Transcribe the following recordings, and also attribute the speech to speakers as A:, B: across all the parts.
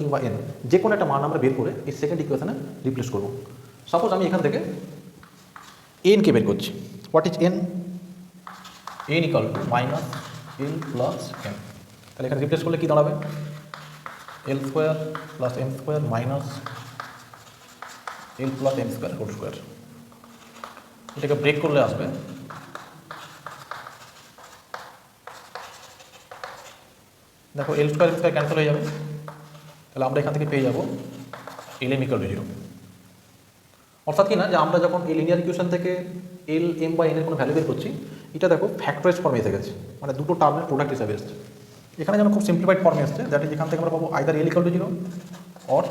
A: কিংবা এন যে কোনো একটা মান আমরা বের করে এই সেকেন্ড ইকুয়েশনে রিপ্লেস করব। সাপোজ আমি এখান থেকে এনকে বের করছি। What is N? N equal to minus L plus M. তাহলে এখানে রিপ্লেস করলে কী দাঁড়াবে? L square plus M square minus L plus M square whole square. এটাকে ব্রেক করলে আসবে দেখো L square M square cancel হয়ে যাবে। তাহলে আমরা এখান থেকে পেয়ে যাব এল এম ইকাল টু 0। অর্থাৎ কি না যে আমরা যখন এই লিনিয়ার ইকুয়েশন থেকে এল এম বা এন এর কোনো ভ্যালু বের করছি, এটা দেখো ফ্যাক্টরাইজ ফর্মে এসে গেছে, মানে দুটো টার্মের প্রোডাক্ট হিসাবে এসছে। এখানে যেন খুব সিম্পলিফাইড ফর্মে এসছে, দ্যাট ইজ এখান থেকে আমরা পাবো either L equal to 0 or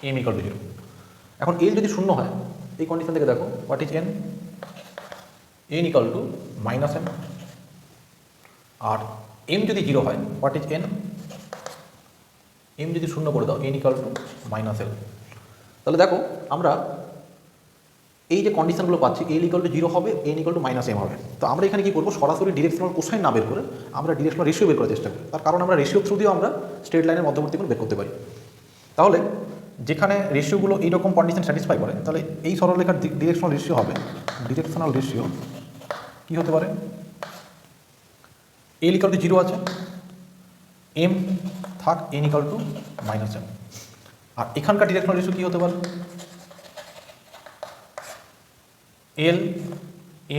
A: M equal to 0। এখন এল যদি শূন্য হয় এই কন্ডিশন থেকে দেখো what is N? N equal to minus M. আর এম যদি 0 হয় হোয়াট ইজ এন? এম যদি শূন্য করে দাও এন ইকাল টু মাইনাস এল। তাহলে দেখো আমরা এই যে কন্ডিশনগুলো পাচ্ছি এল ইকাল টু 0 হবে, N equal to minus M হবে। তো আমরা এখানে কী করবো, সরাসরি ডিরেকশনাল কোসাইন না বের করে আমরা ডিরেকশনাল রেশিও বের করার চেষ্টা করি। তার কারণ আমরা রেশিও থ্রু দিয়েও আমরা স্ট্রেট লাইনের মধ্যবর্তী কোণ বের করতে পারি। তাহলে যেখানে রেশিওগুলো এইরকম কন্ডিশন স্যাটিসফাই করে, তাহলে এই সরলরেখার ডিরেকশনাল রেশিও হবে, ডিরেকশনাল রেশিও কী হতে পারে? এল ইকাল টু 0 আছে, এম থাক N equal to minus M. আর এখানকার ডিরেকশনাল রেশিও কী হতে পারে? L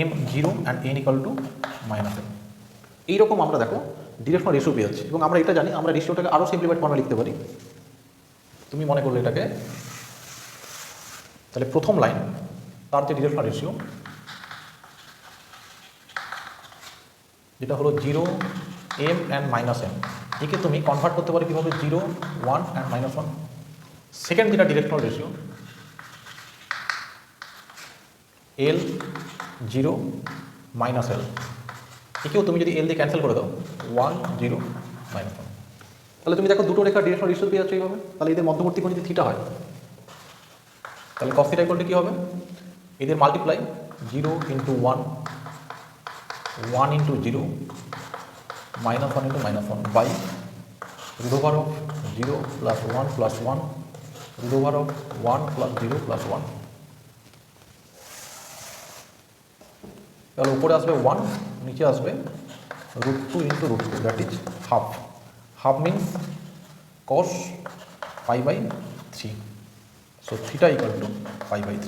A: M 0 and N equal to minus M. এইরকম আমরা দেখো ডিরেকশনাল রেশিও পেয়ে যাচ্ছি। এবং আমরা এটা জানি আমরা রেশিওটাকে আরও সিম্পলিফাইড ফর্মে লিখতে পারি। তুমি মনে করলে এটাকে, তাহলে প্রথম লাইন তার যে ডিরেকশনাল রেশিও যেটা হলো 0 এম অ্যান্ড মাইনাস এম, একে তুমি কনভার্ট করতে পারো কীভাবে? 0 1 অ্যান্ড মাইনাস 1। সেকেন্ড যেটা ডিরেকশনাল রেশিও এল 0 মাইনাস এল, একেও তুমি যদি এল দিয়ে ক্যান্সেল করে দাও 1 0 মাইনাস 1। তাহলে তুমি দেখো দুটো রেখা ডিরেকশনাল রেশিও পেয়ে যাচ্ছ এইভাবে। তাহলে এদের মধ্যবর্তী কোণ যদি থিটা হয় তাহলে কস থিটা ইকুয়াল টু কী হবে? এদের multiply 0 into 1 1 into 0 minus 1 into minus 1 by root over of 0 plus 1 plus 1 root over of 1 plus 0 plus 1। তাহলে উপরে আসবে 1, নিচে আসবে √2 into √2, that is half. Half means cos π/3। So theta equal to π/3।